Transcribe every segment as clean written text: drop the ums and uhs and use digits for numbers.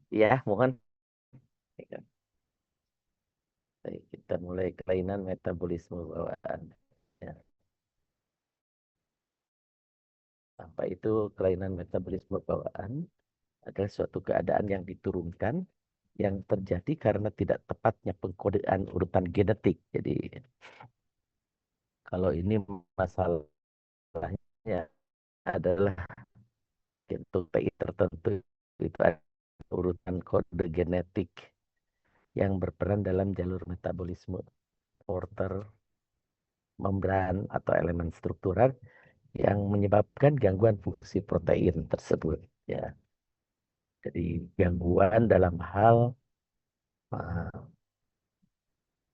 Ya, mohon. Baik, kita mulai kelainan metabolisme bawaan. Ya. Apa itu kelainan metabolisme bawaan? Adalah suatu keadaan yang diturunkan yang terjadi karena tidak tepatnya pengkodean urutan genetik. Jadi kalau ini masalahnya adalah untuk TI tertentu itu ada urutan kode genetik yang berperan dalam jalur metabolisme porter membran atau elemen struktural yang menyebabkan gangguan fungsi protein tersebut. Ya, jadi gangguan dalam hal uh,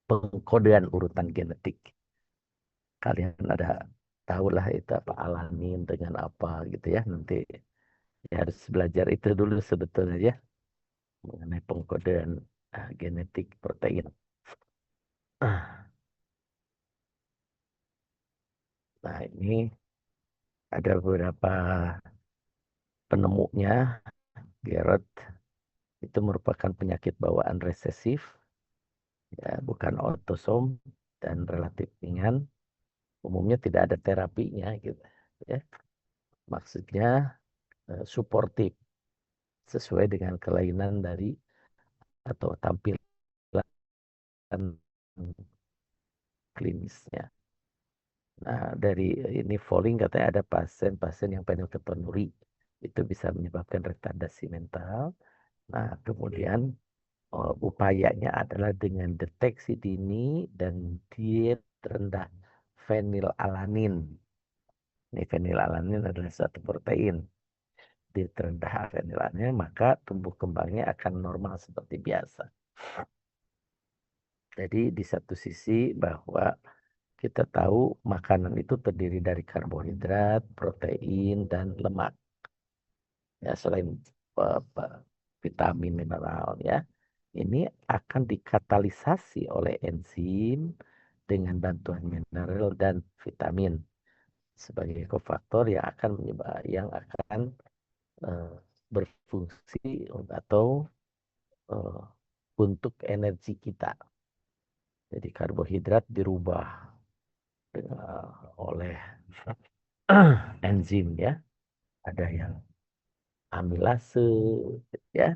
pengkodean urutan genetik. Kalian ada tahulah itu apa alanin dengan apa gitu ya. Nanti ya harus belajar itu dulu sebetulnya ya mengenai pengkodean genetik protein. Nah, ini ada beberapa penemunya. Gerard itu merupakan penyakit bawaan resesif, ya, bukan autosom dan relatif ringan. Umumnya tidak ada terapinya gitu. Ya. Maksudnya suportif sesuai dengan kelainan dari atau tampilan klinisnya. Nah, dari ini following katanya ada pasien-pasien yang fenilketonuri itu bisa menyebabkan retardasi mental. Nah, kemudian upayanya adalah dengan deteksi dini dan diet rendah fenilalanin. Ini fenilalanin adalah suatu protein. Diet rendah fenilalanin, maka tumbuh kembangnya akan normal seperti biasa. Jadi di satu sisi bahwa kita tahu makanan itu terdiri dari karbohidrat, protein, dan lemak. Ya, selain vitamin, mineral ya. Ini akan dikatalisasi oleh enzim dengan bantuan mineral dan vitamin sebagai kofaktor yang akan eh, berfungsi atau eh, untuk energi kita. Jadi karbohidrat dirubah oleh enzim ya. Ada yang amilase ya,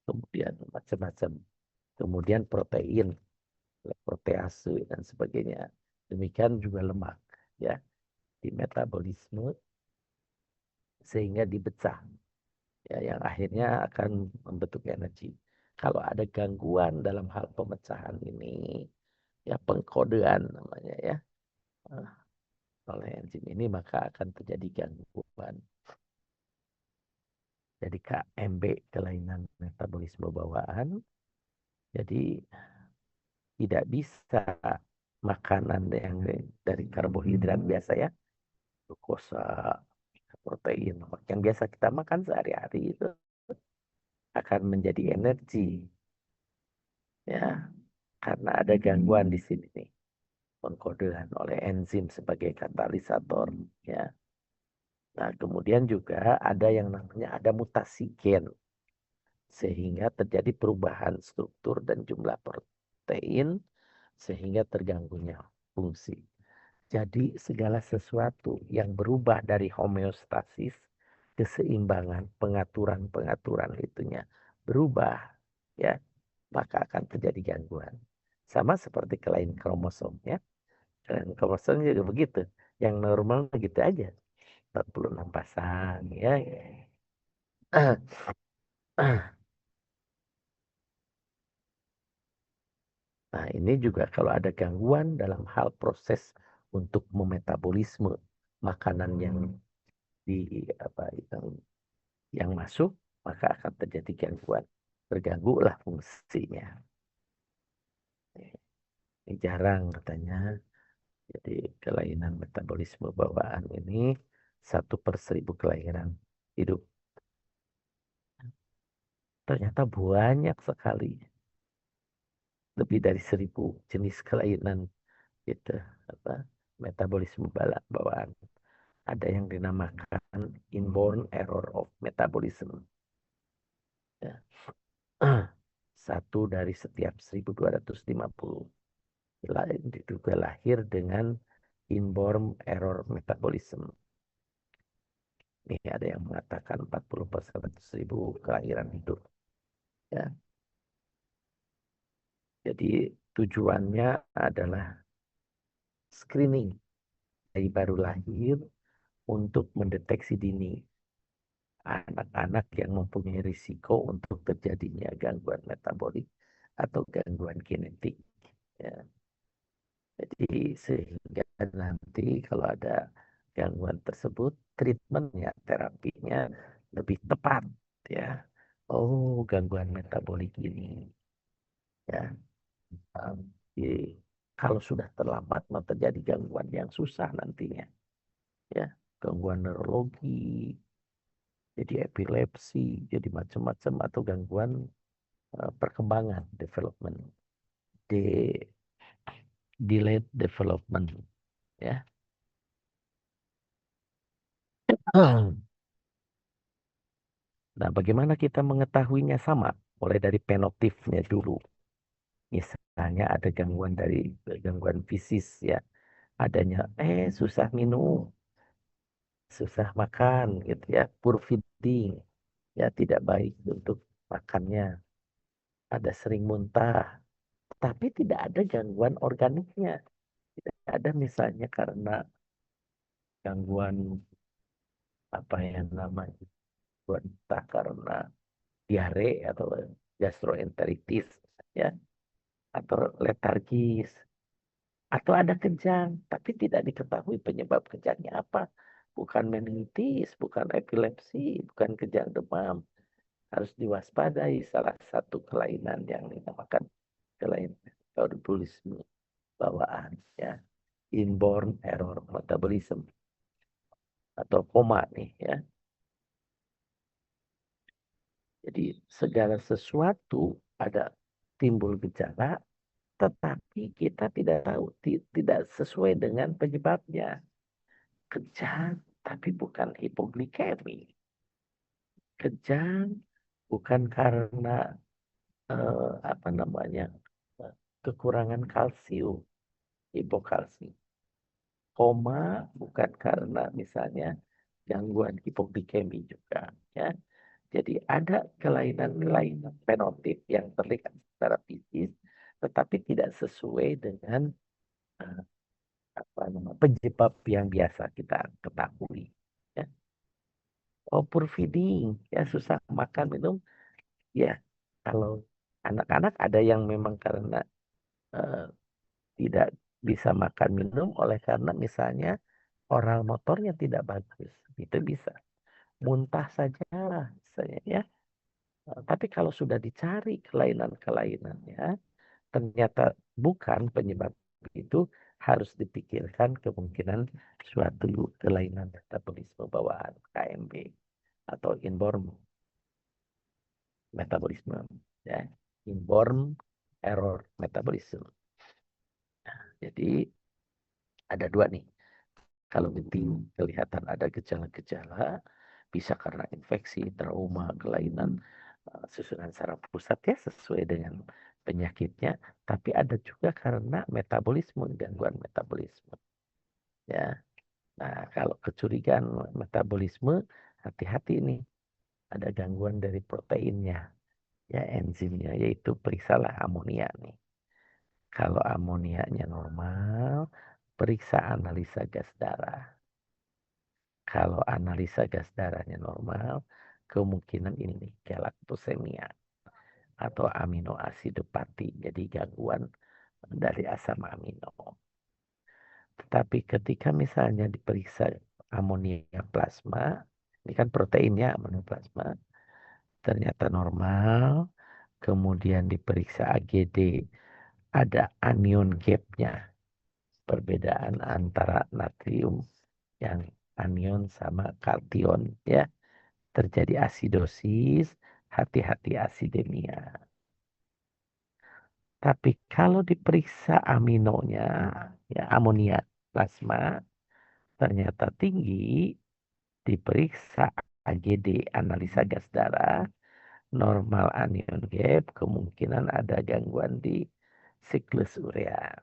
kemudian macam-macam. Kemudian protein, protease dan sebagainya. Demikian juga lemak ya di metabolisme sehingga dipecah ya yang akhirnya akan membentuk energi. Kalau ada gangguan dalam hal pemecahan ini ya pengkodean namanya ya eh, oleh enzim ini maka akan terjadi gangguan. Jadi KMB kelainan metabolisme bawaan. Jadi tidak bisa makanan yang dari karbohidrat biasa ya, glukosa, protein, yang biasa kita makan sehari-hari itu akan menjadi energi ya karena ada gangguan di sini nih pengkodean oleh enzim sebagai katalisator ya. Nah, kemudian juga ada yang namanya ada mutasi gen sehingga terjadi perubahan struktur dan jumlah protein sehingga terganggunya fungsi. Jadi segala sesuatu yang berubah dari homeostasis, keseimbangan, pengaturan-pengaturan itunya berubah, ya, maka akan terjadi gangguan. Sama seperti kelainan kromosom, ya. Kelainan kromosom juga begitu. Yang normal begitu aja. 46 pasang, ya. Nah, ini juga kalau ada gangguan dalam hal proses untuk memetabolisme makanan yang di apa yang masuk, maka akan terjadi gangguan. Terganggulah fungsinya. Ini jarang katanya. Jadi kelainan metabolisme bawaan ini 1/1000 kelahiran hidup. Ternyata banyak sekali. Lebih dari 1000 jenis kelainan gitu. Apa, metabolisme bawaan. Ada yang dinamakan inborn error of metabolism. Ya. Satu dari setiap 1250 diduga lahir dengan inborn error metabolism. Nih ada yang mengatakan 40 per 100.000 kelahiran hidup. Ya. Jadi tujuannya adalah screening bayi baru lahir untuk mendeteksi dini anak-anak yang mempunyai risiko untuk terjadinya gangguan metabolik atau gangguan genetik. Ya. Jadi sehingga nanti kalau ada gangguan tersebut, treatmentnya, terapinya lebih tepat. Ya, oh gangguan metabolik ini. Ya, jadi kalau sudah terlambat mau terjadi gangguan yang susah nantinya. Ya, gangguan neurologi, jadi epilepsi, jadi macam-macam atau gangguan perkembangan, development, de delayed development. Ya. Nah, bagaimana kita mengetahuinya sama? Mulai dari penotipnya dulu. Misalnya ada gangguan dari gangguan fisis ya. Adanya susah minum, susah makan gitu ya, poor feeding. Ya tidak baik untuk makannya. Ada sering muntah, tapi tidak ada gangguan organiknya. Tidak ada misalnya karena gangguan apa yang namanya gangguan entah karena diare atau gastroenteritis ya atau letargis atau ada kejang tapi tidak diketahui penyebab kejangnya apa, bukan meningitis, bukan epilepsi, bukan kejang demam, harus diwaspadai salah satu kelainan yang dinamakan kelainan metabolisme bawaan ya, inborn error metabolism atau koma nih ya. Jadi segala sesuatu ada timbul gejala tetapi kita tidak tahu, tidak sesuai dengan penyebabnya. Kejang, tapi bukan hipoglikemi. Kejang bukan karena apa namanya kekurangan kalsium, hipokalsi. Koma bukan karena misalnya gangguan hipoglikemi juga. Ya. Jadi ada kelainan-kelainan fenotip yang terlihat secara fisik, tetapi tidak sesuai dengan eh, apa namanya penyebab yang biasa kita ketahui. Ya. Oh, poor feeding, ya susah makan minum. Ya, kalau anak-anak ada yang memang karena eh, tidak bisa makan minum oleh karena misalnya oral motornya tidak bagus. Itu bisa. Muntah saja misalnya ya. Tapi kalau sudah dicari kelainan-kelainannya, ternyata bukan penyebab itu, harus dipikirkan kemungkinan suatu kelainan metabolisme bawaan KMB atau inborn metabolisme ya, inborn error metabolism. Jadi ada dua nih. Kalau penting kelihatan ada gejala-gejala, bisa karena infeksi, trauma, kelainan susunan saraf pusat ya sesuai dengan penyakitnya, tapi ada juga karena metabolisme, gangguan metabolisme. Ya, nah kalau kecurigaan metabolisme, hati-hati nih, ada gangguan dari proteinnya, ya enzimnya, yaitu periksalah amonia nih. Kalau amonianya normal, periksa analisa gas darah. Kalau analisa gas darahnya normal, kemungkinan ini nih, galaktosemia atau aminoasidopati, jadi gangguan dari asam amino. Tetapi ketika misalnya diperiksa amonia plasma, ini kan proteinnya amonia plasma, ternyata normal, kemudian diperiksa AGD, ada anion gapnya, perbedaan antara natrium yang anion sama kation ya, terjadi asidosis, hati-hati asidemia. Tapi kalau diperiksa aminonya, ya amonia plasma, ternyata tinggi, diperiksa AGD, analisa gas darah, normal anion gap, kemungkinan ada gangguan di siklus urea.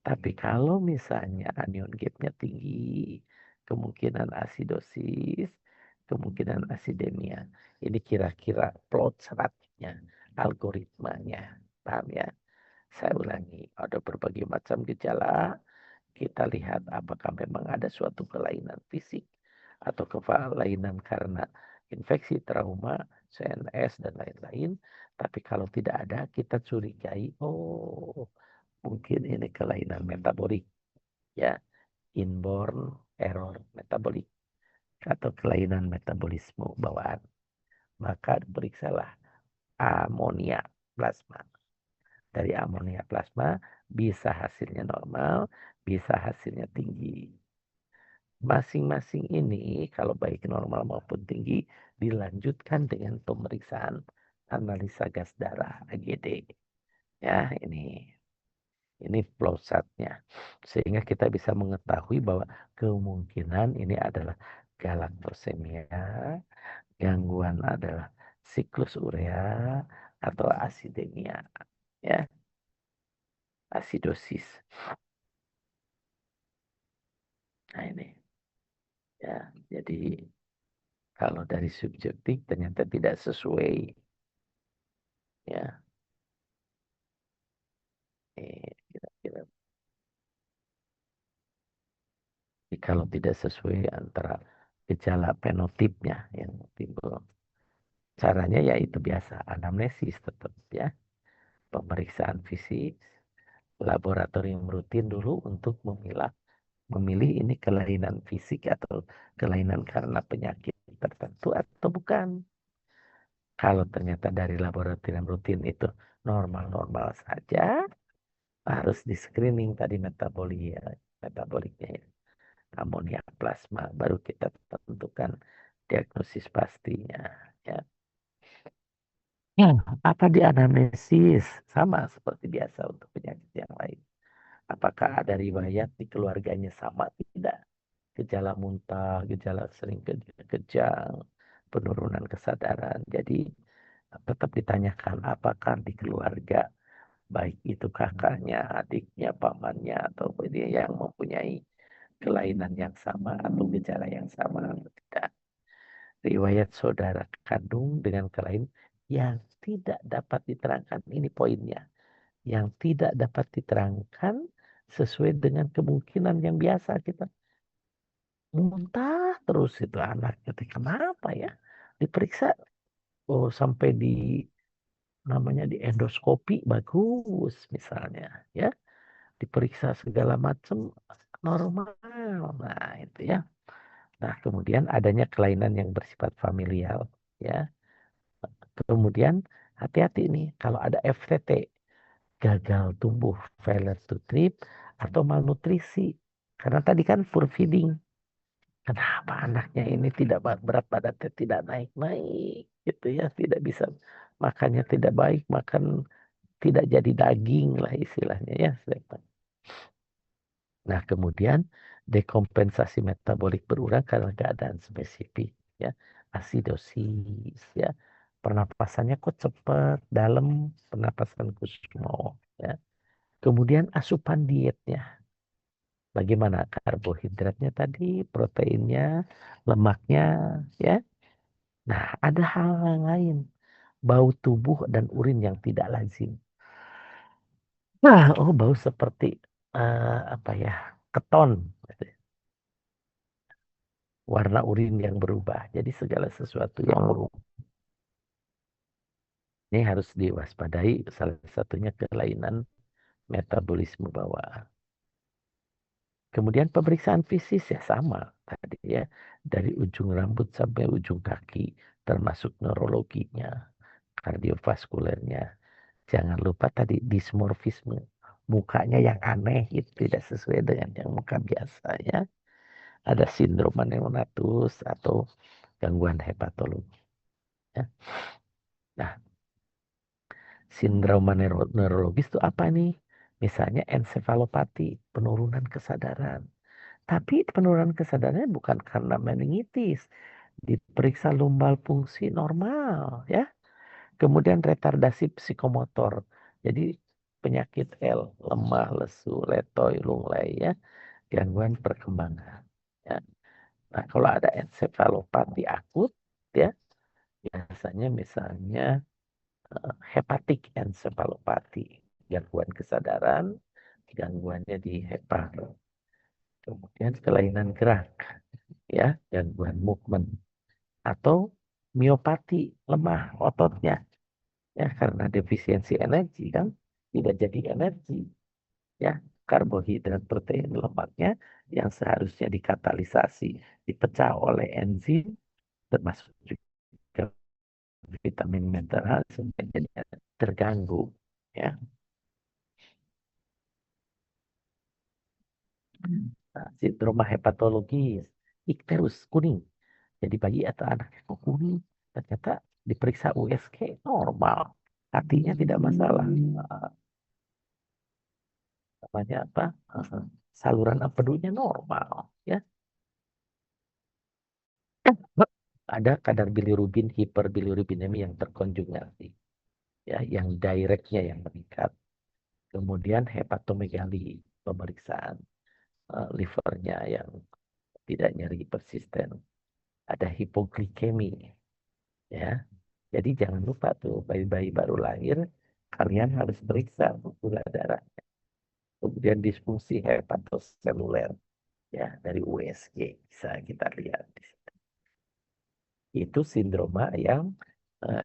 Tapi kalau misalnya anion gapnya tinggi, kemungkinan asidosis, kemungkinan asidemia. Ini kira-kira plot seratnya, algoritmanya. Paham ya? Saya ulangi, ada berbagai macam gejala. Kita lihat apakah memang ada suatu kelainan fisik atau kelainan karena infeksi, trauma, CNS, dan lain-lain. Tapi kalau tidak ada, kita curigai, oh mungkin ini kelainan metabolik, ya, inborn error metabolik atau kelainan metabolisme bawaan. Maka periksalah amonia plasma. Dari amonia plasma bisa hasilnya normal, bisa hasilnya tinggi. Masing-masing ini kalau baik normal maupun tinggi dilanjutkan dengan pemeriksaan analisa gas darah AGD. Ya, ini flow chart-nya. Sehingga kita bisa mengetahui bahwa kemungkinan ini adalah galaktosemia, gangguan adalah siklus urea atau asidemia, ya, asidosis. Nah ini, ya, jadi kalau dari subjektif ternyata tidak sesuai, ya, kira-kira. Kalau tidak sesuai antara gejala fenotipnya yang timbul. Caranya ya itu biasa, anamnesis tetap ya. Pemeriksaan fisik, laboratorium rutin dulu untuk memilih ini kelainan fisik atau kelainan karena penyakit tertentu atau bukan. Kalau ternyata dari laboratorium rutin itu normal-normal saja, harus di screening tadi metaboliknya ya. Amonia plasma, baru kita tentukan diagnosis pastinya. Ya. Ya, apa di anamnesis? Sama seperti biasa untuk penyakit yang lain. Apakah ada riwayat di keluarganya sama tidak? Gejala muntah, gejala sering kejang, penurunan kesadaran. Jadi tetap ditanyakan apakah di keluarga, baik itu kakaknya, adiknya, pamannya, atau dia yang mempunyai kelainan yang sama atau gejala yang sama atau tidak. Riwayat saudara kandung dengan kelainan yang tidak dapat diterangkan. Ini poinnya. Yang tidak dapat diterangkan sesuai dengan kemungkinan yang biasa kita muntah terus itu anaknya. Kenapa ya? Diperiksa, oh sampai di namanya di endoskopi bagus misalnya, ya. Diperiksa segala macam normal. Nah, itu ya. Nah, kemudian adanya kelainan yang bersifat familial, ya. Kemudian hati-hati nih kalau ada FTT, gagal tumbuh, failure to thrive, atau malnutrisi. Karena tadi kan poor feeding. Kenapa anaknya ini tidak berat badannya tidak naik-naik gitu ya, tidak bisa makannya tidak baik, makan tidak jadi daging lah istilahnya ya. Nah, kemudian dekompensasi metabolik berulang karena keadaan spesifik ya, asidosis ya. Pernapasannya kok cepat, dalam pernapasan Kusumo ya. Kemudian asupan dietnya. Bagaimana karbohidratnya tadi, proteinnya, lemaknya ya. Nah, ada hal lain, bau tubuh dan urin yang tidak lazim. Nah, oh bau seperti apa ya, keton, warna urin yang berubah. Jadi segala sesuatu yang berubah ini harus diwaspadai. Salah satunya kelainan metabolisme bawaan. Kemudian pemeriksaan fisik ya sama tadi ya, dari ujung rambut sampai ujung kaki, termasuk neurologinya, kardiovaskulernya. Jangan lupa tadi dismorfisme. Mukanya yang aneh itu tidak sesuai dengan yang muka biasanya. Ada sindrom neonatus atau gangguan hepatologi. Ya. Nah, sindrom neurologis itu apa nih? Misalnya ensefalopati, penurunan kesadaran. Tapi penurunan kesadarannya bukan karena meningitis. Diperiksa lumbal fungsi normal, ya. Kemudian retardasi psikomotor. Jadi penyakit L, lemah, lesu, letoy, lunglai ya, gangguan perkembangan. Ya. Nah, kalau ada ensefalopati akut ya, biasanya misalnya hepatik ensefalopati, gangguan kesadaran, gangguannya di hepar. Kemudian kelainan gerak, ya, gangguan movement atau miopati, lemah ototnya, ya karena defisiensi energi kan, tidak jadi energi, ya karbohidrat, protein, lemaknya yang seharusnya dikatalisasi, dipecah oleh enzim, termasuk juga vitamin mineral jadi terganggu, ya. Nah, sindroma hepatologis, ikterus kuning. Jadi bayi atau anak yang kuning ternyata diperiksa USG normal, hatinya tidak masalah. Namanya apa? Saluran empedunya normal, ya. Ada kadar bilirubin hiperbilirubinemia yang terkonjugasi, ya, yang directnya yang meningkat. Kemudian hepatomegali, pemeriksaan livernya yang tidak nyeri persisten. Ada hipoglikemi, ya. Jadi jangan lupa tuh bayi-bayi baru lahir kalian harus periksa gula darah. Kemudian disfungsi hepatoseluler, ya, dari USG bisa kita lihat di situ. Itu sindroma yang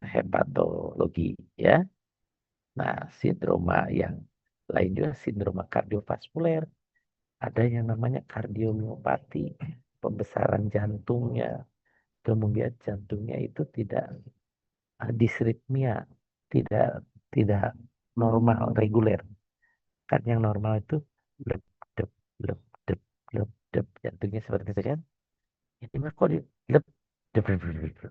hepatologi, ya. Nah, sindroma yang lain juga sindroma kardiovaskuler. Ada yang namanya kardiomiopati, pembesaran jantungnya. Kemudian jantungnya itu tidak disritmia, tidak tidak normal, reguler. Kan yang normal itu lep, dep, lep, dep, lep, dep. Jantungnya seperti itu kan. Ini mah kok di lep, dep, dep, dep, dep,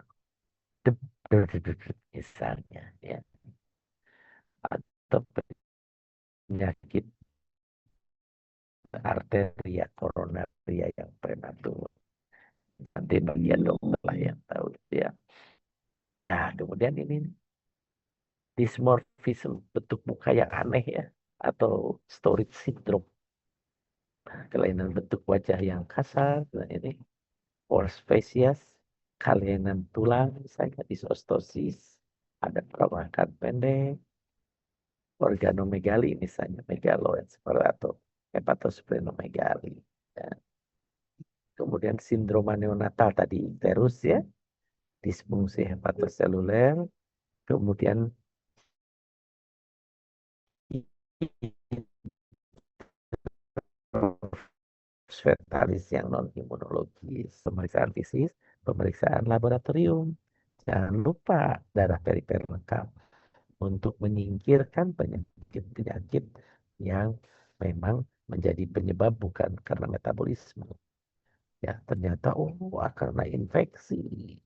dep, dep, dep, dep, dep, misalnya, ya. Atau penyakit arteria koronaria yang prematur. Nanti bagian dokter lah yang tahu, ya. Nah, kemudian ini dysmorphism, bentuk muka yang aneh ya, atau storage syndrome, kelainan bentuk wajah yang kasar. Nah, ini Pars facies, kelainan tulang, misalnya disostosis, ada perangkat pendek, organomegali misalnya megaloencephalo atau hepatosplenomegali. Ya. Kemudian sindroma neonatal tadi terus ya, disfungsi hepatoseluler, kemudian fetalis yang non imunologis, pemeriksaan fisik, pemeriksaan laboratorium. Jangan lupa darah perifer lengkap untuk menyingkirkan penyakit-penyakit yang memang menjadi penyebab bukan karena metabolisme. Ya, ternyata karena infeksi,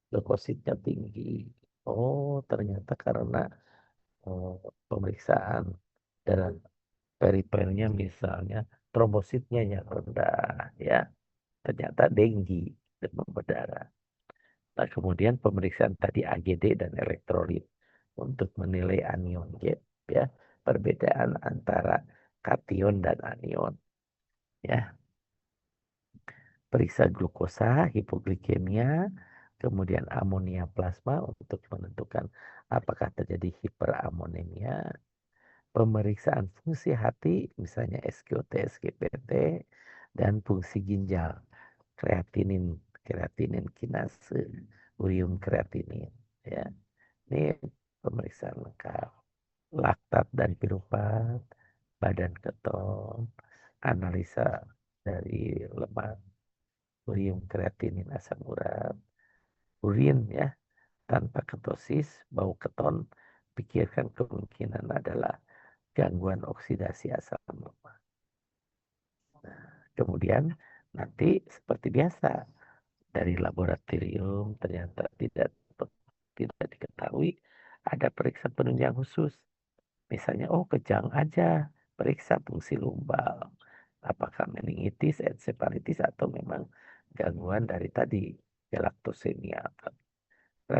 leukositnya tinggi. Oh, ternyata karena oh, pemeriksaan darah perifernya misalnya trombositnya yang rendah, ya. Ternyata denggi, demam berdarah. Nah, kemudian pemeriksaan tadi AGD dan elektrolit untuk menilai anion gap, ya, perbedaan antara kation dan anion, ya. Periksa glukosa, hipoglikemia, kemudian amonia plasma untuk menentukan apakah terjadi hiperamonemia, pemeriksaan fungsi hati, misalnya SGOT, SGPT, dan fungsi ginjal, kreatinin, kreatinin kinase, urium kreatinin. Ya, ini pemeriksaan lengkap. Laktat dan piruvat, badan keton, analisa dari lemak, urium kreatinin asam urat, urin ya, tanpa ketosis, bau keton, pikirkan kemungkinan adalah gangguan oksidasi asam lemak. Kemudian nanti seperti biasa dari laboratorium ternyata tidak diketahui, ada periksa penunjang khusus. Misalnya, oh kejang aja, periksa fungsi lumbal. Apakah meningitis, encephalitis, atau memang gangguan dari tadi, galaktosemia.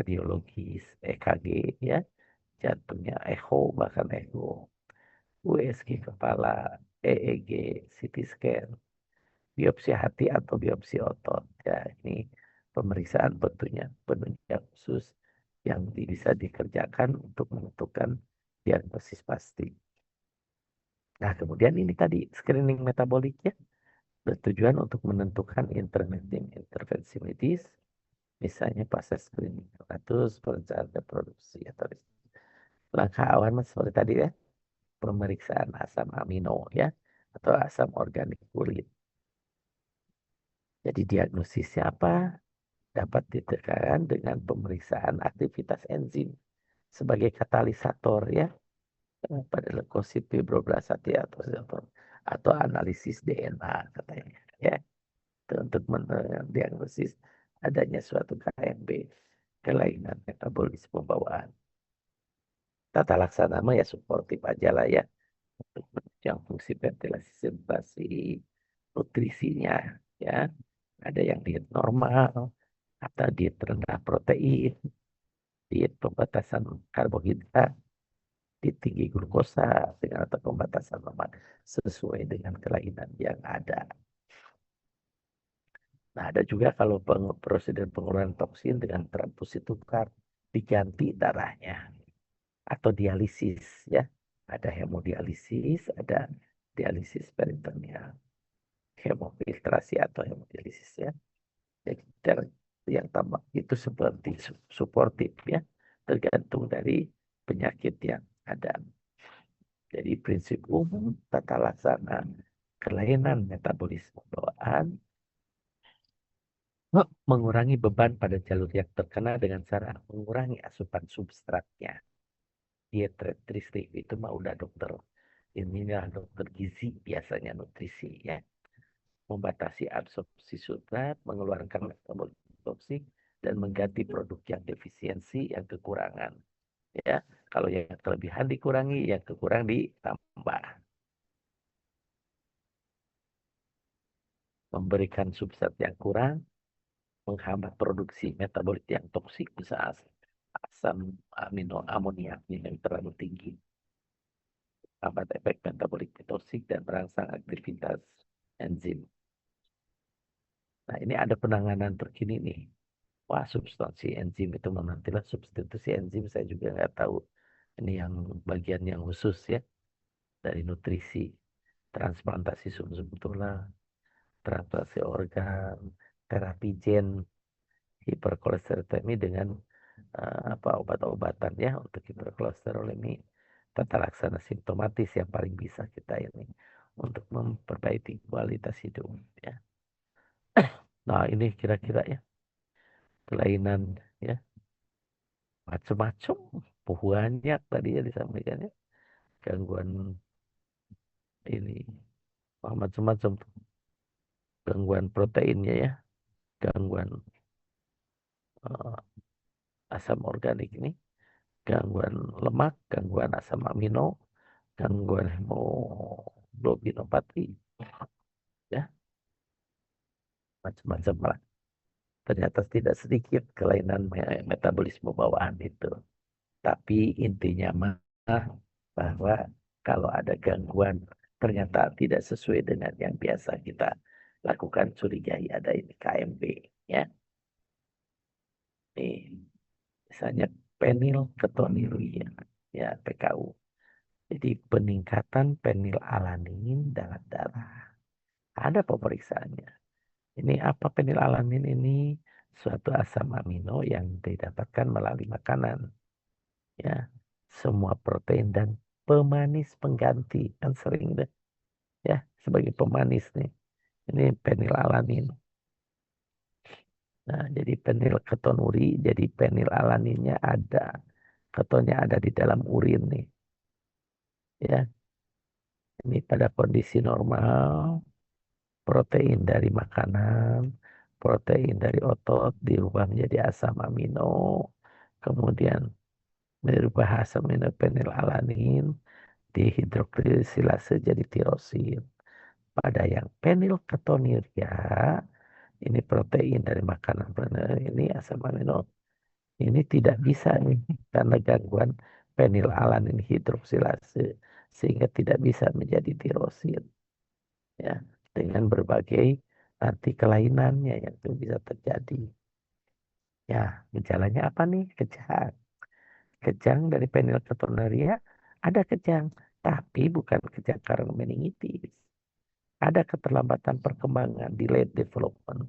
radiologis, EKG ya, jantungnya echo, bahkan echo, USG kepala, EEG, CT scan, biopsi hati atau biopsi otot. Ya, ini pemeriksaan tentunya penunjang khusus yang bisa dikerjakan untuk menentukan diagnosis pasti. Nah, kemudian ini tadi screening metaboliknya bertujuan untuk menentukan intervensi medis, misalnya proses screening status, perencanaan reproduksi atau langkah awal seperti tadi ya, pemeriksaan asam amino ya atau asam organik kulit. Jadi diagnosisnya apa? Dapat ditekan dengan pemeriksaan aktivitas enzim sebagai katalisator ya pada leukosit fibroblasati atau analisis DNA katanya ya. Itu untuk mendiagnosis adanya suatu KMB, kelainan metabolisme bawaan. Tata laksana mah ya suportif aja lah ya untuk menunjang fungsi ventilasi sirkulasi, nutrisinya ya. Ada yang diet normal atau diet rendah protein, diet pembatasan karbohidrat, diet tinggi glukosa dengan atau pembatasan lemak sesuai dengan kelainan yang ada. Nah, ada juga kalau prosedur pengeluaran toksin dengan transfusi tukar diganti darahnya atau dialisis ya. Ada hemodialisis, ada dialisis peritoneal, hemofiltrasi atau hemodialisis ya. Jadi yang tambah itu seperti suportif ya, tergantung dari penyakit yang ada. Jadi prinsip umum tata laksana kelainan metabolisme bawaan mengurangi beban pada jalur yang terkena dengan cara mengurangi asupan substratnya. Diet restriktif itu mah udah dokter. Inilah dokter gizi biasanya nutrisi ya. Membatasi absorpsi substrat, mengeluarkan metabolisme toksik, dan mengganti produk yang defisiensi, yang kekurangan. Ya, kalau yang kelebihan dikurangi, yang kekurang ditambah. Memberikan substrat yang kurang, menghambat produksi metabolit yang toksik, bisa asam amino amoniaknya yang terlalu tinggi, hambat efek metabolik toksik dan merangsang aktivitas enzim. Nah, ini ada penanganan terkini nih. Wah, substansi enzim itu nantilah substitusi enzim saya juga nggak tahu. Ini yang bagian yang khusus ya dari nutrisi, transplantasi sum-sum tulang, transplantasi organ, terapi gen, hiperkolesterolemi dengan apa obat-obatan ya untuk hiperkolesterolemi, tata laksana simptomatis yang paling bisa kita ini untuk memperbaiki kualitas hidup ya. Nah, ini kira-kira ya kelainan ya macam-macam banyak tadi ya disampaikan ya gangguan ini macam-macam gangguan proteinnya ya gangguan uh, asam organik ini gangguan lemak gangguan asam amino gangguan hemoglobinopati ya macam-macam lah ternyata tidak sedikit kelainan metabolisme bawaan itu tapi intinya mah bahwa kalau ada gangguan ternyata tidak sesuai dengan yang biasa kita lakukan curigai ada ini KMB ya. Nih, misalnya penilketonuria ya PKU. Jadi peningkatan penilalanin dalam darah. Ada pemeriksaannya. Ini apa penilalanin ini? Suatu asam amino yang didapatkan melalui makanan. Ya, semua protein dan pemanis pengganti kan sering deh ya sebagai pemanis nih. Ini penilalanin. Nah, jadi penilketonuri, jadi penilalaninnya ada. Ketonnya ada di dalam urin nih. Ya, ini pada kondisi normal, protein dari makanan, protein dari otot dirubah menjadi asam amino, kemudian merubah asam amino penilalanin, dihidroksilase jadi tirosin. Pada yang penilketonuria, ini protein dari makanan, ini asam amino Ini tidak bisa nih karena gangguan fenilalanin hidroksilase sehingga tidak bisa menjadi tirosin ya dengan berbagai nanti kelainannya yang itu bisa terjadi. Ya, gejalanya apa nih? Kejang. Kejang dari fenilketonuria ada kejang, tapi bukan kejang karena meningitis. Ada keterlambatan perkembangan, delayed development,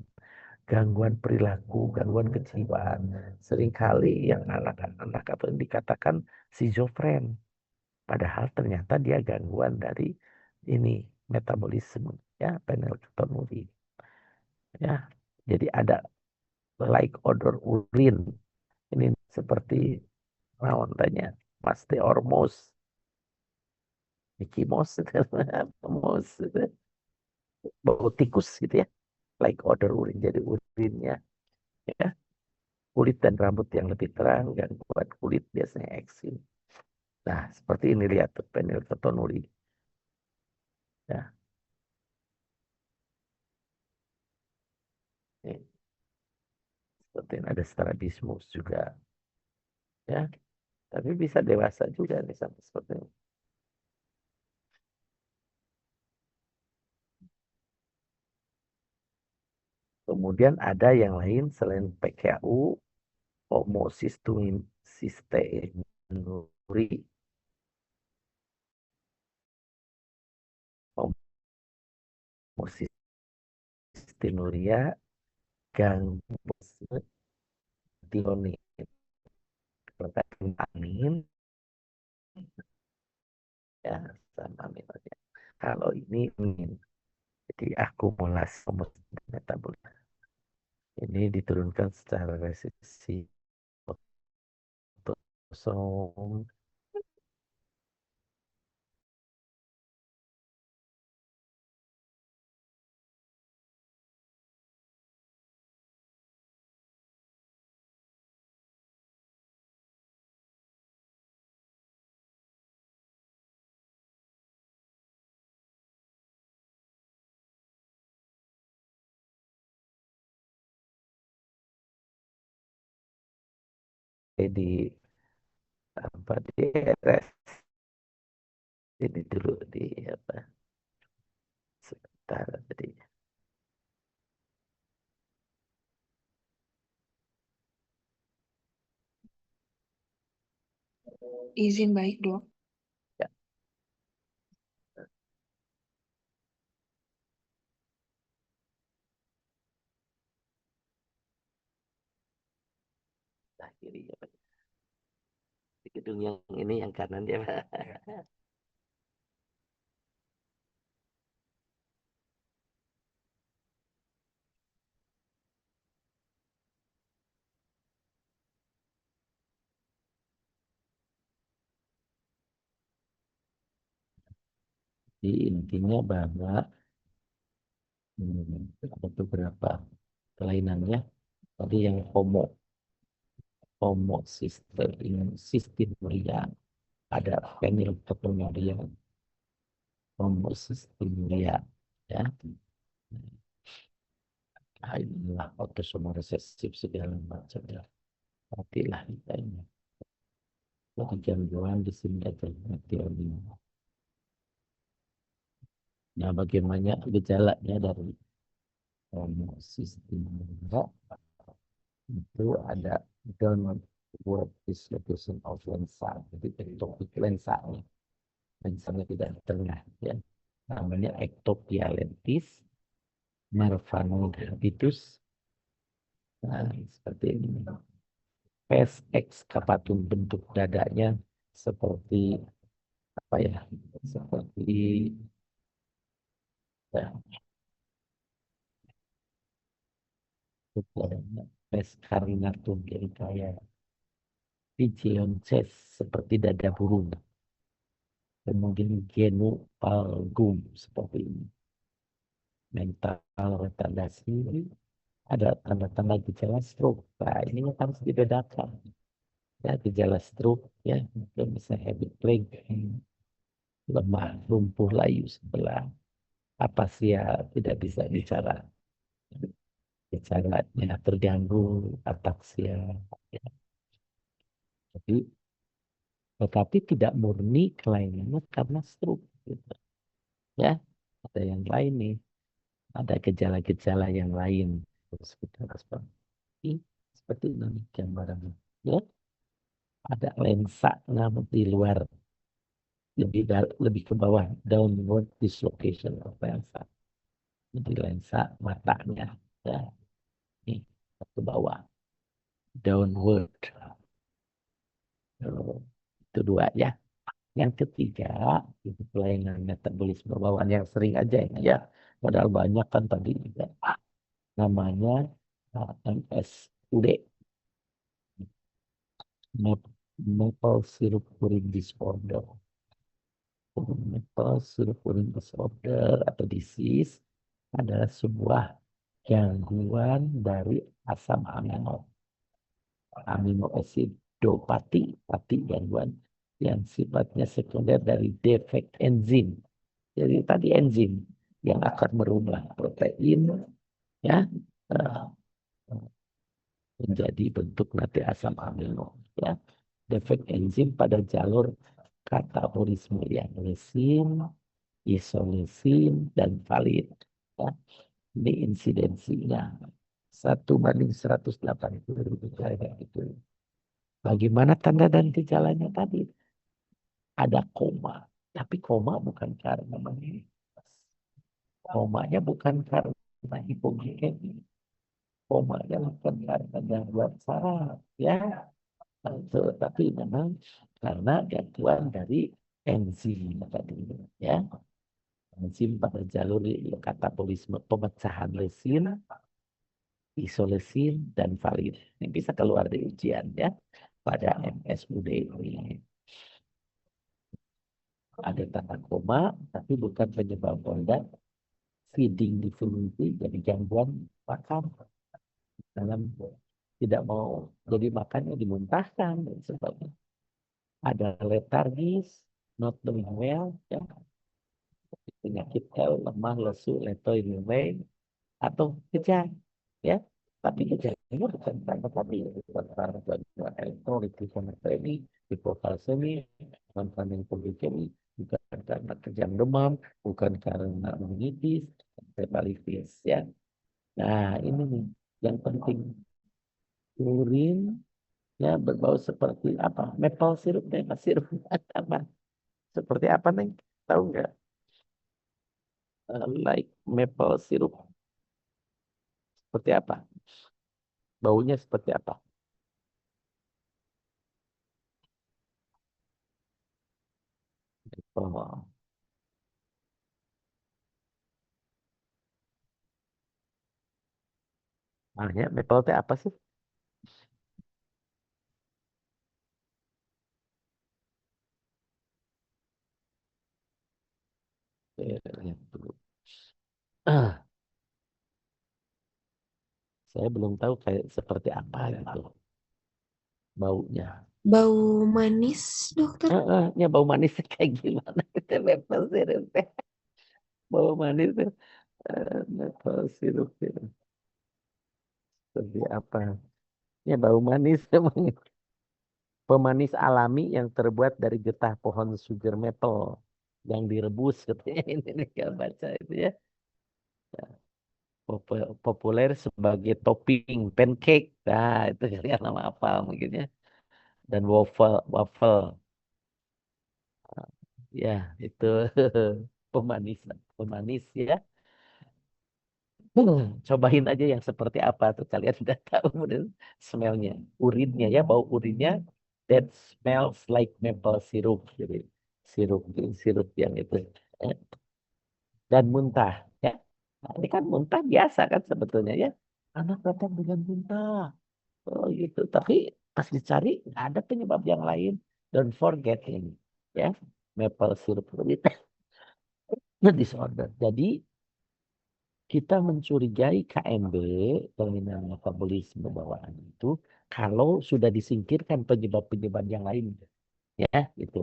gangguan perilaku, gangguan kejiwaan. Seringkali yang anak-anak atau yang dikatakan schizofren. Padahal ternyata dia gangguan dari ini metabolisme ya fenilketonuria. Ya, jadi ada like odor urin. Ini seperti naon tanya Mas Ormos, Mickey Mouse, Mouse, bau tikus gitu ya. Like odor urin jadi urinnya ya. Kulit dan rambut yang lebih terang, gangguan kulit biasanya eksim. Nah, seperti ini lihat tuh fenilketonuri. Ya, ini, seperti ini ada strabismus juga. Ya, tapi bisa dewasa juga nih sampai seperti ini. Kemudian ada yang lain selain PKU, homocystinuria, homocystinuria, gangguan tionit, amin, ya, sama aminnya. Kalau ini amin, jadi akumulasi metabolisme. Ini diturunkan secara resesi otosom. Di apa di RS ini dulu di apa sebentar tadi. Izin baik, Dok. Ya, nah, kiri ya, Pak. Di gedung yang ini yang kanan dia, Pak. Jadi intinya bahwa ada beberapa kelainannya. Tadi yang homocystinuria, ada fenilketonuria, homocystinuria, ya. Nah, inilah autosomal resesif segala macam ya. Pastilah kita ini. Jadi gangguan di sini ada teori. Nah, bagaimana gejalanya dari homocystinuria itu ada downward dislocation of lensa. Jadi ektopik lensanya. Lensanya tidak di tengah ya. Namanya ektopia lentis, nervano gravitus. Nah, seperti ini. Pes excavatum bentuk dadanya seperti apa ya? Seperti ya, pes carinatum jadi kayak pigeon chest seperti dada burung. Kemudian genupalgum seperti ini. Mental retardasi ada tanda-tanda gejala stroke. Nah, ini harus dibedakan. Ya, gejala stroke ya, misalnya habit plague, lemah, lumpuh layu sebelah, apasia, tidak bisa bicaranya terganggu, ataksia, ya. Jadi, tetapi tidak murni kelainannya karena stroke. Gitu. Ya, ada yang lain nih. Ada gejala-gejala yang lain. Terus kita harus seperti ini gambarannya. Ya, ada lensa namun di luar lebih ke bawah downward dislocation of lensa. Jadi lensa matanya ya, ini ke bawah downward. Itu dua ya. Yang ketiga itu kelainan metabolisme bawaan yang sering aja ini ya. Padahal banyak kan tadi juga. Namanya MSUD, Maple Syrup Urine Disorder. Maple Syrup Urine Disorder atau disease adalah sebuah gangguan dari asam amino acidopati, pati gangguan yang sifatnya sekunder dari defek enzim. Jadi tadi enzim yang akan merubah protein ya eh, menjadi bentuk nanti asam amino ya. Defek enzim pada jalur katabolisme yang lesin, isolesin, dan valid. Ya. Ini insidensinya 1 banding 180 kayak gitu. Bagaimana tanda dan gejalanya tadi? Ada koma, tapi koma bukan karena meninggal. Komanya bukan karena hipoglikemia. Komanya bukan karena gangguan saraf, ya. Itu, tapi memang karena gangguan dari enzim tadi, ya. Enzim pada jalur katabolisme pemecahan lesin, isolesin, dan valid. Ini bisa keluar di ujian ya pada MSUD ini. Ada tanda koma, tapi bukan penyebab organ feeding difficulty, jadi gangguan makan dalam tidak mau jadi makannya dimuntahkan dan sebagainya. Ada letargis, not doing well, ya, penyakit lemah, lesu, letoi, lumei, atau kejang, ya. Tapi kejangnya bukan karena tadi, bukan karena gangguan elektrolit, hiponatremi, hipokalsemi, bukan karena hipoglikemi, bukan karena kejang demam, bukan karena meningitis, encephalitis, ya. Nah, ini nih yang penting. Urin ya berbau seperti apa? Maple syrup, maple syrup apa? Seperti apa nih? Tahu nggak? Like maple syrup seperti apa? Baunya seperti apa? Oh, makanya maple itu apa sih? Lihat dulu. Ah, saya belum tahu kayak seperti apa gitu baunya. Bau manis, dokter. Ya bau manis kayak gimana? Itu maple syrup. Bau manis tuh. Maple syrup itu seperti apa? Ya bau manis emang. Pemanis alami yang terbuat dari getah pohon sugar maple yang direbus katanya ini nih kalau baca itu ya. Populer sebagai topping pancake. Nah, itu kalian nama apa mungkin ya. Dan waffle waffle. Ya, itu pemanis pemanis ya. Cobain aja yang seperti apa tuh kalian udah tahu bener smellnya. Urinnya ya, bau urinnya that smells like maple syrup. Jadi sirup sirup yang itu. Ya. Dan muntah ya. Nah, ini kan muntah biasa kan sebetulnya ya. Anak datang dengan muntah. Oh gitu. Tapi pas dicari nggak ada penyebab yang lain. Don't forget ini ya. Maple syrup itu disorder. Jadi kita mencurigai KMB, kelainan metabolisme bawaan itu, kalau sudah disingkirkan penyebab-penyebab yang lain. Ya, itu.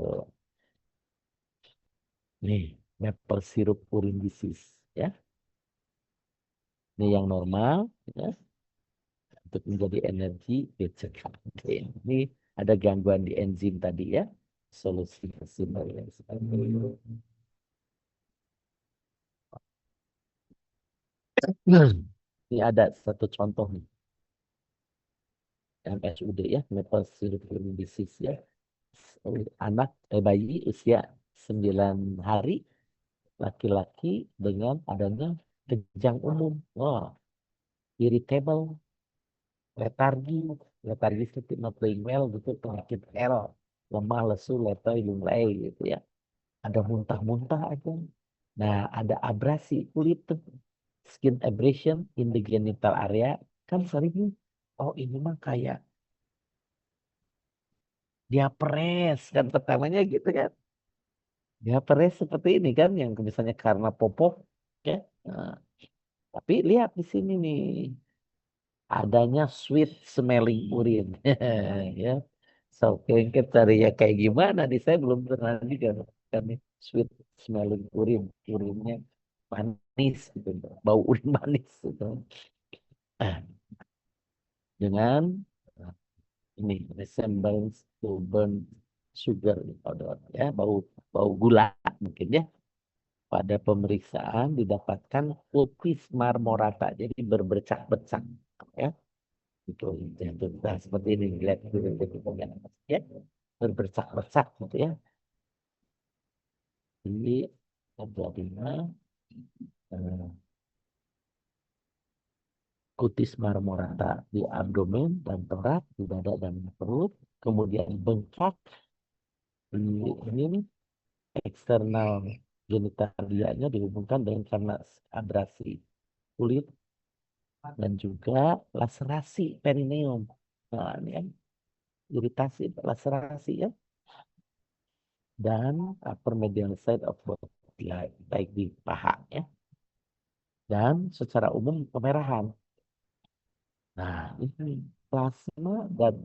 Nih, maple syrup urine disease. Ya, ini yang normal. Ya, untuk menjadi energi, beta carotene. Ini ada gangguan di enzim tadi ya. Solusi kesimpulan. Ini ada satu contoh nih, MSUD ya, Maple Syrup Urine Disease ya. Anak bayi usia 9 hari, laki-laki dengan adanya kejang umum. Oh, irritable, letargi, letargi itu not playing well gitu, penyakit L, lemah, lesu, letoi, lunglai gitu ya. Ada muntah-muntah aja. Nah, ada abrasi kulit tuh, skin abrasion in the genital area, kan sering nih, oh ini mah kayak diapres kan pertamanya gitu kan. Diapres seperti ini kan yang misalnya karena popok ya. Nah, tapi lihat di sini nih, adanya sweet smelling urine ya. So kita cari ya kayak gimana nih, saya belum pernah juga kan nih sweet smelling urine, urinnya manis gitu, bau urin manis gitu. Ah, dengan ini resemblance to burnt sugar powder ya, bau bau gula mungkin ya. Pada pemeriksaan didapatkan putih marmorata, jadi berbercak-bercak ya. Itu nah, seperti ini lihat ya, berbercak-bercak gitu ya. Ini terjadinya eh, kutis marmorata di abdomen dan torak, di dada dan perut, kemudian bengkak di ini nih, eksternal genitalianya dihubungkan dengan karena abrasi kulit dan juga laserasi perineum. Nah, ini kan iritasi, laserasi ya, dan upper medial side of body, ya, baik di paha ya, dan secara umum kemerahan. Nah, ini plasma dan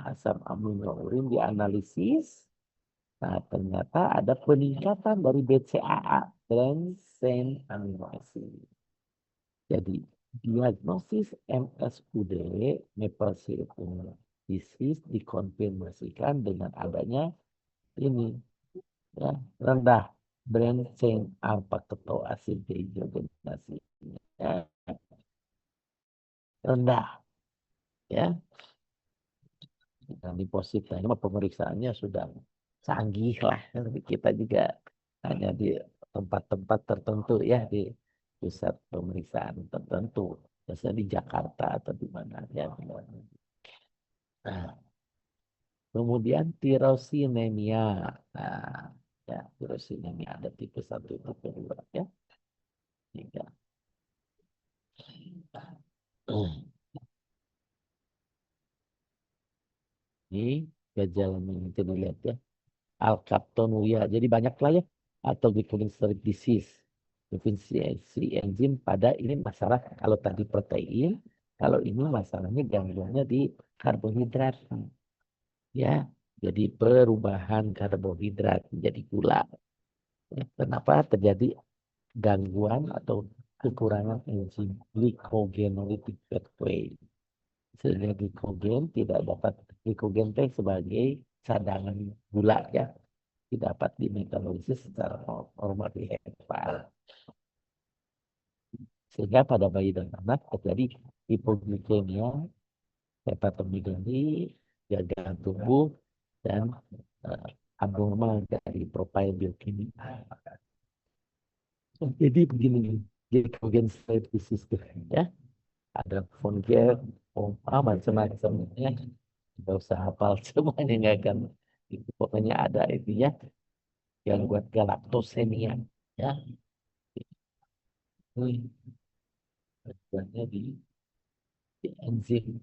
asam amino urin dianalisis. Nah, ternyata ada peningkatan dari BCAA, Brain Amino Acid. Jadi, diagnosis MSUD, Maple Syrup Urine Disease, dikonfirmasikan dengan adanya ini ya, rendah brain chain alpha ketoasid dehydrogenase ya, rendah ya. Dan di positif ini pemeriksaannya sudah canggih lah. Tapi kita juga hanya di tempat-tempat tertentu ya, di pusat pemeriksaan tertentu. Biasanya di Jakarta atau di mana ya. Nah, kemudian tirosinemia. Nah, ya, tirosinemia ada tipe 1, tipe 2 ya. Tiga. Ini gejalanya nanti dilihat ya. Alkaptonuria. Jadi banyak lah ya. Atau glycosylceramide disease. Defisiensi enzim pada ini masalah kalau tadi protein, kalau ini masalahnya gangguannya di karbohidrat. Ya, jadi perubahan karbohidrat menjadi gula. Ya, kenapa terjadi gangguan atau kekurangan enzim glycogenolytic pathway? Sehingga glikogen tidak dapat, glikogen teh sebagai cadangan gula ya, tidak dapat dimetabolisis secara normal di hepat, sehingga pada bayi dan anak terjadi hipoglikemia, hepatomegali, gagal tumbuh, dan abnormal dari profil biokimia. Jadi begini, glikogen storage disease ya, ada von Gerd, macam-macam ya. Nggak usah hafal semuanya, nggak akan. Itu pokoknya ada itu ya, yang buat galaktosemia ya. Ini tujuannya di enzim.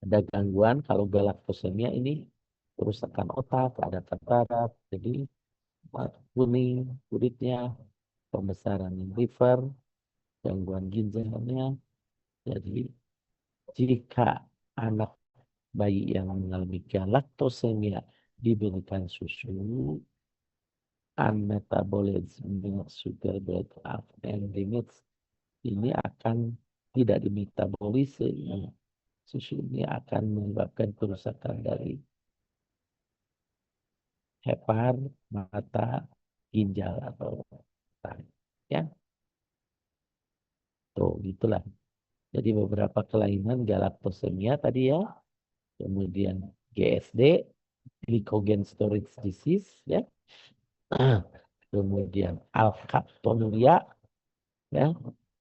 Ada gangguan kalau galaktosemia ini, kerusakan otak, ada katarak, jadi kuning kulitnya, pembesaran liver, gangguan ginjalnya. Jadi jika anak bayi yang mengalami galaktosemia diberikan susu, unmetabolized milk sugar bread and limits ini akan tidak dimetabolisme, susu ini akan menyebabkan kerusakan dari hepar, mata, ginjal atau otak. Ya, tuh gitulah. Jadi beberapa kelainan galaktosemia tadi ya, kemudian GSD, glycogen storage disease, ya, kemudian alkaptonuria, ya,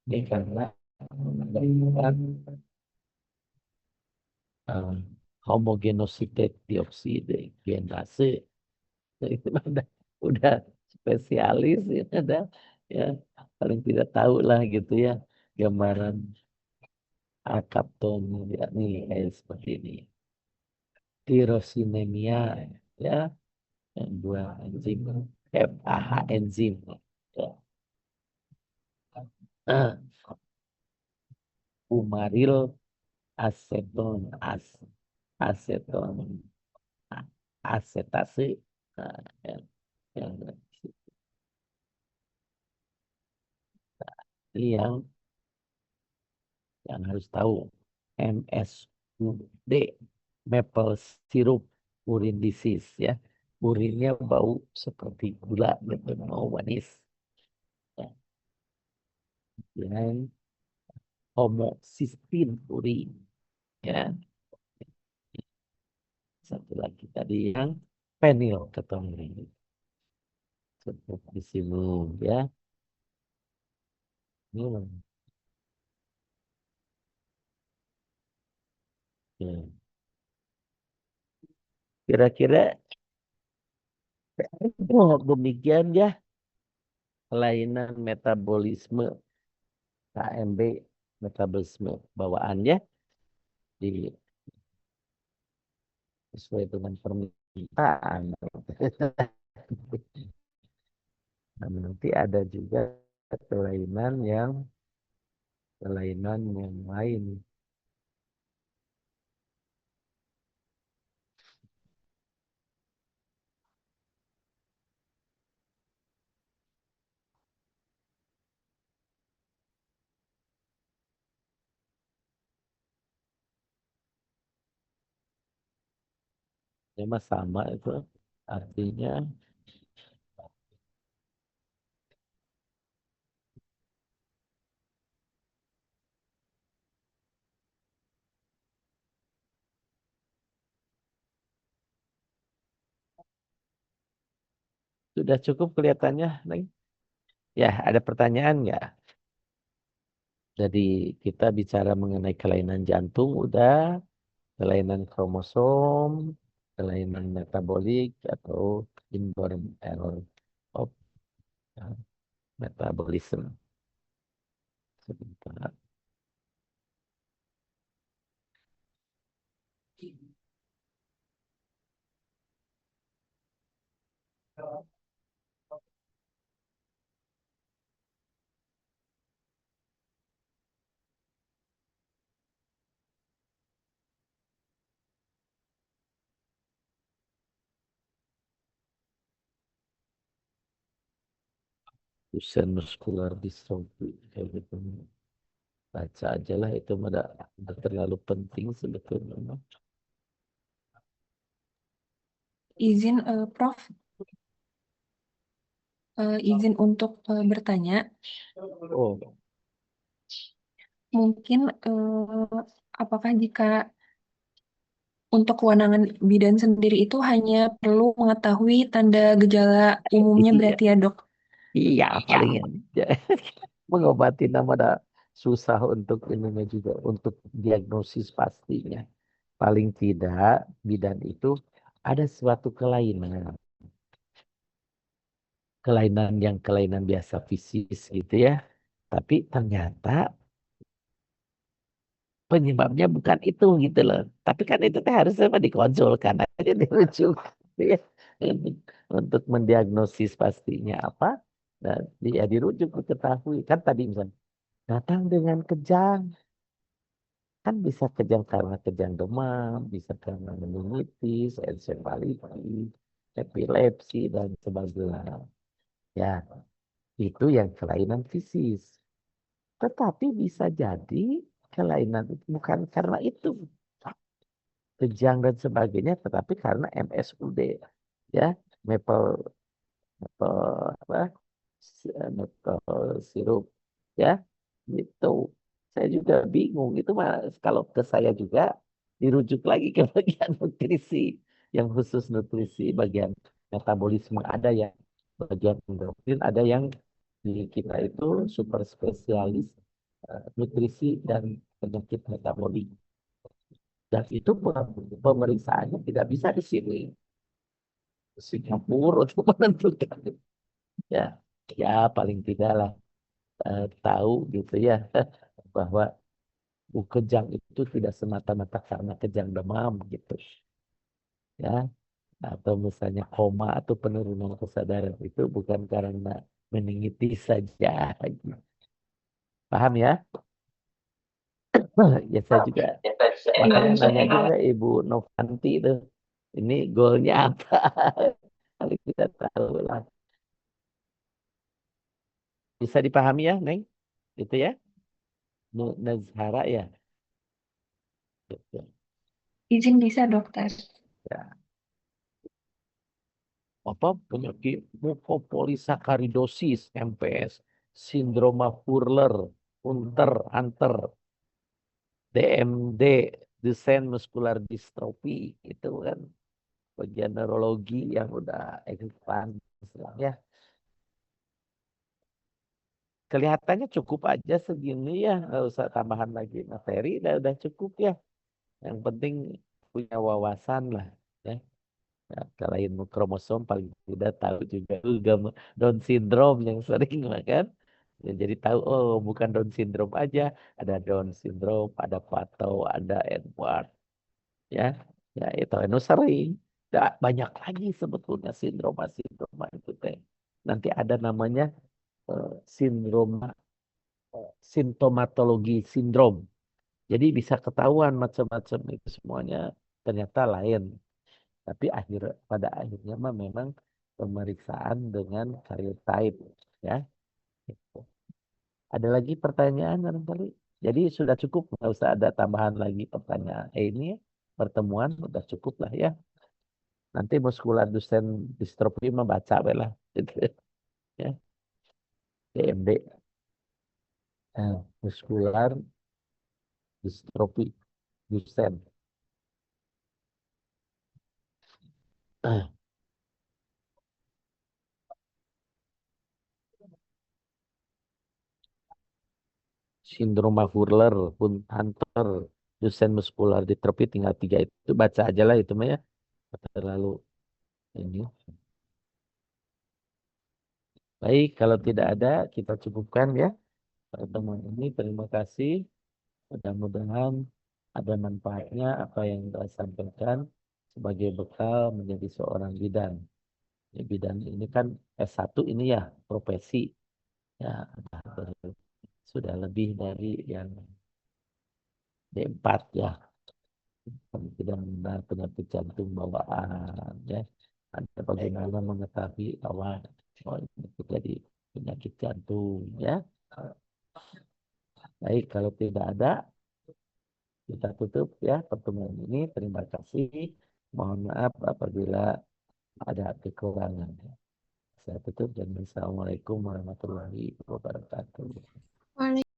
ini karena menyebabkan um, homogenositate dioksigenase. Itu udah spesialis ya, ada ya paling tidak tahu lah gitu ya gambaran alkaptonuria nih kayak seperti ini. Tirosinemia ya, yang dua enzim FAH enzim ya. Umaril aseton aseton asetase, nah, yang yang yang harus tahu MSUD, maple syrup urine disease ya, urinnya bau seperti gula gitu, mau manis ya. Yang homocysteine urin ya, satu lagi tadi yang phenylketonuria seperti di sini ya. Ini ya. Kira-kira demikian ya kelainan metabolisme KMB, metabolisme bawaannya di sesuai dengan permintaan. Nah, nanti ada juga kelainan yang lain. Memang sama itu artinya sudah cukup kelihatannya, Neng. Ya, ada pertanyaan nggak? Jadi kita bicara mengenai kelainan jantung, udah kelainan kromosom, kelainan metabolik atau inborn error of metabolism. Sebentar. Duchenne muscular dystrophy kayak gitu. Baca aja lah itu udah terlalu penting sebetulnya. Izin, Prof, izin untuk bertanya. Oh, Mungkin apakah jika untuk kewenangan bidan sendiri itu hanya perlu mengetahui tanda gejala umumnya iya, berarti ya, Dok? iya paling mengobati nama ada susah untuk ininya juga untuk diagnosis pastinya. Paling tidak bidan itu ada suatu kelainan biasa fisis gitu ya. Tapi ternyata penyebabnya bukan itu gitu loh. Tapi kan itu teh harusnya mah dikonsulkan aja dirujuk ya. Untuk, untuk mendiagnosis pastinya apa dan dia dirujuk diketahui kan tadi misalnya datang dengan kejang kan bisa kejang karena kejang demam, bisa karena meningitis, ensefalitis, epilepsi dan sebagainya. Ya, itu yang kelainan fisis. Tetapi bisa jadi kelainan itu bukan karena itu kejang dan sebagainya, tetapi karena MSUD ya, maple maple apa maple sirup ya itu. Saya juga bingung itu mah kalau ke saya juga dirujuk lagi ke bagian nutrisi yang khusus nutrisi bagian metabolisme ada ya bagian endokrin ada yang di kita itu super spesialis nutrisi dan penyakit metabolik. Dan itu pemeriksaannya tidak bisa di sini. Singapura untuk menentukan. Ya, ya paling tidak lah tahu gitu ya bahwa kejang itu tidak semata-mata karena kejang demam gitu ya atau misalnya koma atau penurunan kesadaran itu bukan karena meningitis saja gitu. Paham ya? Ya saya juga makanya nanya juga Ibu Novanti itu ini goalnya apa? Kali kita tahu lah. Bisa dipahami ya, Neng? Itu ya, Nazhara ya. Gitu. Izin bisa, dokter. Ya. Apa penyakit mukopolisakaridosis MPS, sindroma Furler, Hunter, DMD, Duchenne muscular dystrophy itu kan bagian neurologi yang udah advance ya. Kelihatannya cukup aja segini ya, nggak usah tambahan lagi materi, udah cukup ya. Yang penting punya wawasan lah. Ya. Ya, kalau ilmu kromosom paling tidak tahu juga Down syndrome yang sering makan. Ya, jadi tahu oh bukan Down syndrome aja, ada Down syndrome, ada Pato, ada Edward, ya. Ya itu sering. Banyak lagi sebetulnya sindroma itu teh. Nanti ada namanya eh, sindroma simptomatologi sindrom. Jadi bisa ketahuan macam-macam itu semuanya ternyata lain. Tapi pada akhirnya mah memang pemeriksaan dengan karyotype ya. Gitu. Ada lagi pertanyaan barangkali? Jadi sudah cukup, nggak usah ada tambahan lagi pertanyaan. Ini ya, pertemuan udah cukup lah ya. Nanti muskular Duchenne dystrophy mah baca we lah. Gitu, ya. DMD, muskular dystrophy Duchenne. Sindroma Furler, Hunter, Duchenne muskular dystrophy tinggal tiga itu baca aja lah itu mah ya. Terlalu ini. Baik, kalau tidak ada kita cukupkan ya pertemuan ini. Terima kasih. Mudah-mudahan ada manfaatnya apa yang saya sampaikan sebagai bekal menjadi seorang bidan. Ya, bidan ini kan S1 ini ya profesi ya sudah lebih dari yang D4 ya. Tidak mengenal penyakit jantung bawaan ya. Ada bagaimana mengetahui awal oh, ini terjadi penyakit jantung ya. Baik, kalau tidak ada kita tutup ya pertemuan ini. Terima kasih. Mohon maaf apabila ada kekurangan. Saya tutup dan Assalamualaikum warahmatullahi wabarakatuh.